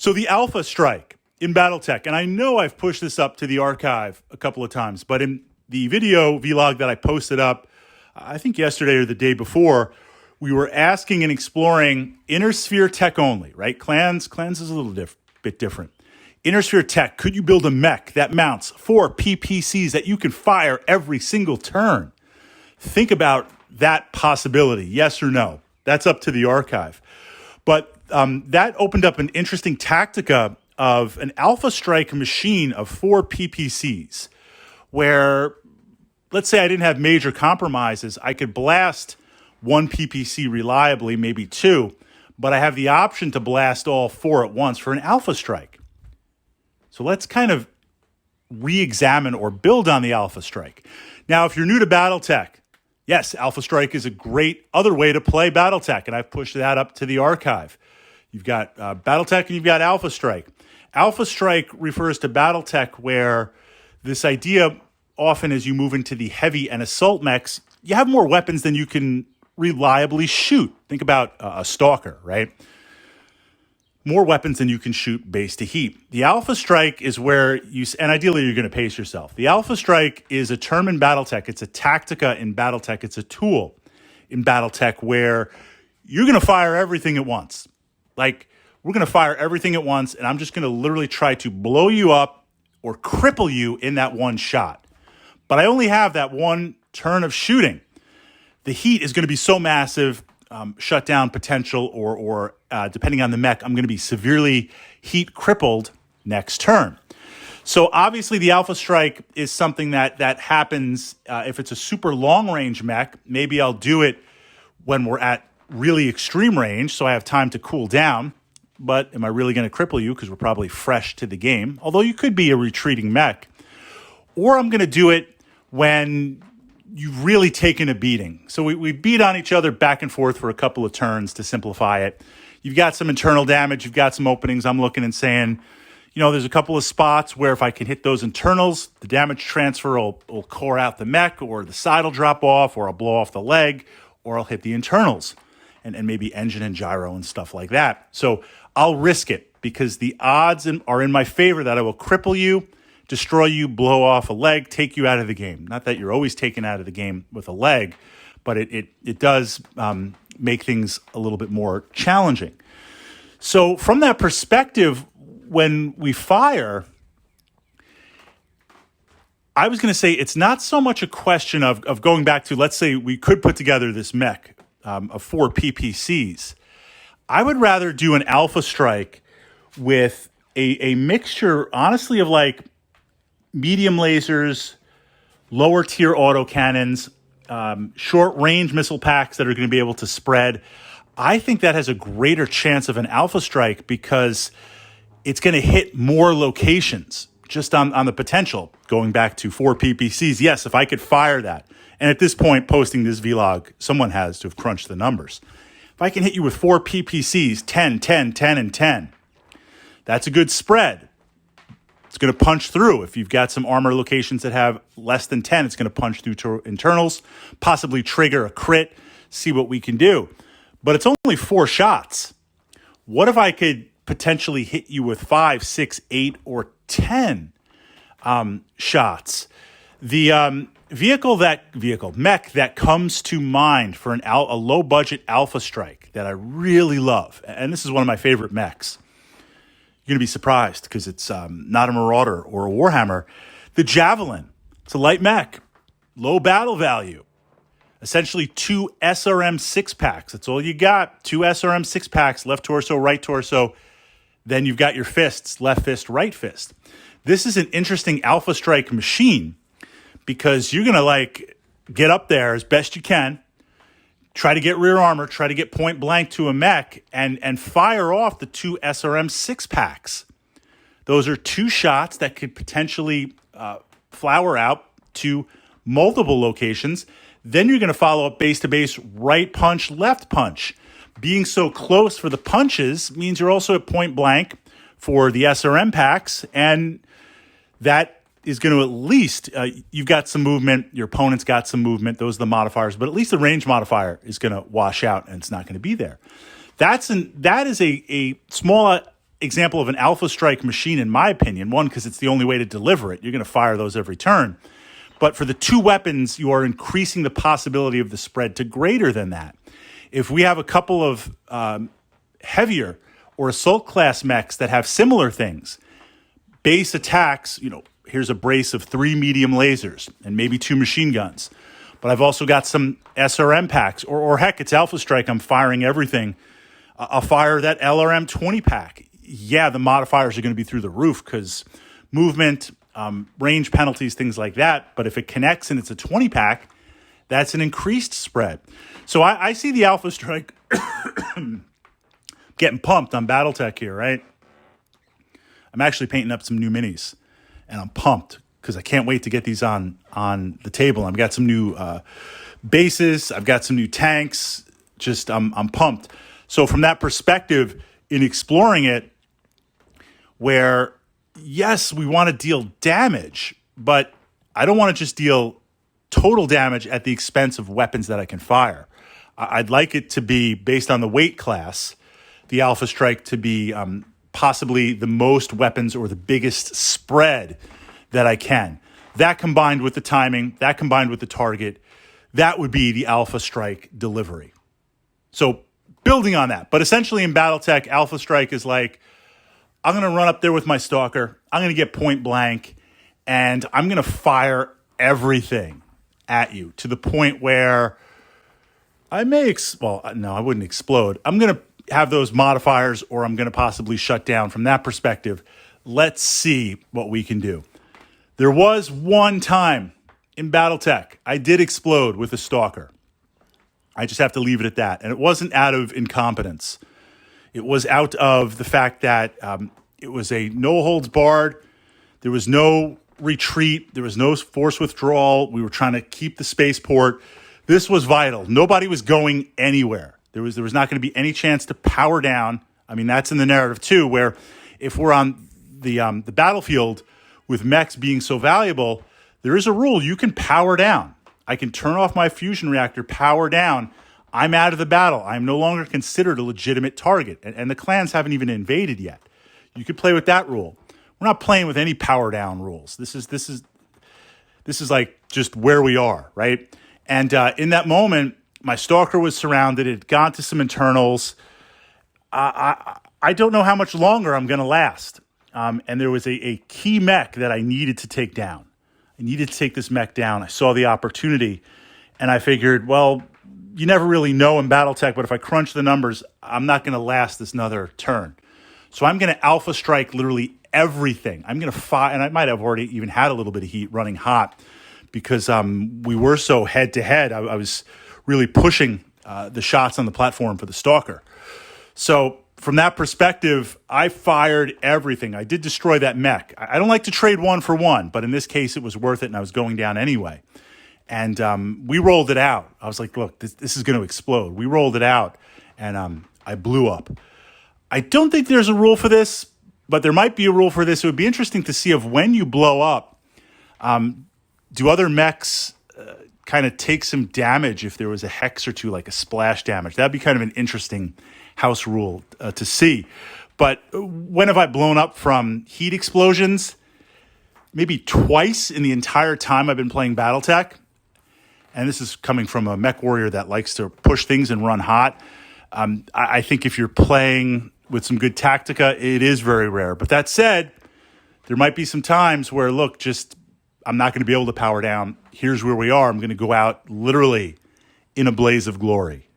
So the Alpha Strike in Battletech, and I know I've pushed this up to the archive a couple of times, but in the video vlog that I posted up, I think yesterday or the day before, we were asking and exploring Inner Sphere tech only, right? Clans is a little bit different. Inner Sphere tech, could you build a mech that mounts 4 PPCs that you can fire every single turn? Think about that possibility, yes or no. That's up to the archive. But that opened up an interesting tactica of an Alpha Strike machine of 4 PPCs, where, let's say I didn't have major compromises, I could blast 1 PPC reliably, maybe 2, but I have the option to blast all 4 at once for an Alpha Strike. So let's kind of re-examine or build on the Alpha Strike. Now, if you're new to Battletech, yes, Alpha Strike is a great other way to play Battletech, and I've pushed that up to the archive. You've got Battletech and you've got Alpha Strike. Alpha Strike refers to Battletech, where this idea often as you move into the heavy and assault mechs, you have more weapons than you can reliably shoot. Think about a Stalker, right? More weapons than you can shoot base to heat. The Alpha Strike is where and ideally you're going to pace yourself. The Alpha Strike is a term in Battletech. It's a tactica in Battletech. It's a tool in Battletech where you're going to fire everything at once. Like, we're going to fire everything at once, and I'm just going to literally try to blow you up or cripple you in that one shot. But I only have that one turn of shooting. The heat is going to be so massive, shutdown potential, or depending on the mech, I'm going to be severely heat crippled next turn. So obviously the Alpha Strike is something that happens if it's a super long range mech. Maybe I'll do it when we're at really extreme range, so I have time to cool down. But am I really going to cripple you? Because we're probably fresh to the game, although you could be a retreating mech. Or I'm going to do it when you've really taken a beating. So we beat on each other back and forth for a couple of turns to simplify it. You've got some internal damage. You've got some openings. I'm looking and saying, there's a couple of spots where if I can hit those internals, the damage transfer will core out the mech, or the side will drop off, or I'll blow off the leg, or I'll hit the internals and maybe engine and gyro and stuff like that. So I'll risk it because the odds are in my favor that I will cripple you, destroy you, blow off a leg, take you out of the game. Not that you're always taken out of the game with a leg, but it does make things a little bit more challenging. So from that perspective, when we fire, I was going to say it's not so much a question of going back to, let's say we could put together this mech of 4 PPCs. I would rather do an Alpha Strike with a mixture, honestly, of like medium lasers, lower tier autocannons, short range missile packs that are going to be able to spread. I think that has a greater chance of an Alpha Strike because it's going to hit more locations just on the potential. Going back to 4 PPCs, yes, if I could fire that, and at this point, posting this vlog, someone has to have crunched the numbers. If I can hit you with 4 PPCs, 10, 10, 10, and 10, that's a good spread. It's going to punch through. If you've got some armor locations that have less than 10, it's going to punch through to internals, possibly trigger a crit, see what we can do. But it's only 4 shots. What if I could potentially hit you with 5, 6, 8, or 10 shots? The mech that comes to mind for a low-budget Alpha Strike that I really love, and this is one of my favorite mechs. You're going to be surprised because it's not a Marauder or a Warhammer. The Javelin. It's a light mech, low battle value. Essentially 2 SRM 6-packs. That's all you got. 2 SRM 6-packs, left torso, right torso. Then you've got your fists, left fist, right fist. This is an interesting Alpha Strike machine because you're going to get up there as best you can, try to get rear armor, try to get point blank to a mech, and fire off the 2 SRM 6-packs. Those are 2 shots that could potentially flower out to multiple locations. Then you're going to follow up base to base, right punch, left punch. Being so close for the punches means you're also at point blank for the SRM packs, and that is going to at least, you've got some movement, your opponent's got some movement, those are the modifiers, but at least the range modifier is going to wash out and it's not going to be there. That is a small example of an Alpha Strike machine, in my opinion. One, because it's the only way to deliver it. You're going to fire those every turn. But for the two weapons, you are increasing the possibility of the spread to greater than that. If we have a couple of heavier or assault class mechs that have similar things, base attacks, here's a brace of 3 medium lasers and maybe 2 machine guns. But I've also got some SRM packs, or heck, it's Alpha Strike, I'm firing everything. I'll fire that LRM 20 pack. Yeah, the modifiers are going to be through the roof because movement, range penalties, things like that. But if it connects and it's a 20 pack, that's an increased spread. So I see the Alpha Strike getting pumped on Battletech here, right? I'm actually painting up some new minis, and I'm pumped because I can't wait to get these on the table. I've got some new bases. I've got some new tanks. Just I'm pumped. So from that perspective, in exploring it, where yes, we want to deal damage, but I don't want to just deal total damage at the expense of weapons that I can fire. I'd like it to be based on the weight class, the Alpha Strike to be possibly the most weapons or the biggest spread that I can. That combined with the timing, that combined with the target, that would be the Alpha Strike delivery. So building on that, but essentially in Battletech, Alpha Strike is like, I'm going to run up there with my Stalker, I'm going to get point blank, and I'm going to fire everything at you to the point where I may, I wouldn't explode. I'm going to have those modifiers, or I'm going to possibly shut down. From that perspective, let's see what we can do. There was one time in Battletech I did explode with a Stalker. I just have to leave it at that. And it wasn't out of incompetence. It was out of the fact that it was a no holds barred. There was no retreat. There was no force withdrawal. We were trying to keep the spaceport. This was vital. Nobody was going anywhere. There was not going to be any chance to power down. I mean, that's in the narrative too, where if we're on the battlefield with mechs being so valuable, there is a rule. You can power down. I can turn off my fusion reactor, power down. I'm out of the battle. I'm no longer considered a legitimate target. And the clans haven't even invaded yet. You could play with that rule. We're not playing with any power down rules. This is like just where we are, right? And in that moment, my Stalker was surrounded. It had gone to some internals. I don't know how much longer I'm going to last. And there was a key mech that I needed to take down. I needed to take this mech down. I saw the opportunity, and I figured, well, you never really know in Battletech, but if I crunch the numbers, I'm not going to last this another turn. So I'm going to Alpha Strike literally everything. I'm going to fire, and I might have already even had a little bit of heat running hot because we were so head-to-head. I was really pushing the shots on the platform for the Stalker. So from that perspective, I fired everything. I did destroy that mech. I don't like to trade one for one, but in this case, it was worth it, and I was going down anyway. And we rolled it out. I was like, look, this is going to explode. We rolled it out, and I blew up. I don't think there's a rule for this, but there might be a rule for this. It would be interesting to see if when you blow up, do other mechs kind of take some damage if there was a hex or two, like a splash damage? That'd be kind of an interesting house rule to see. But when have I blown up from heat explosions? Maybe twice in the entire time I've been playing Battletech. And this is coming from a mech warrior that likes to push things and run hot. I think if you're playing with some good tactica, it is very rare. But that said, there might be some times where, look, I'm not going to be able to power down. Here's where we are. I'm going to go out literally in a blaze of glory.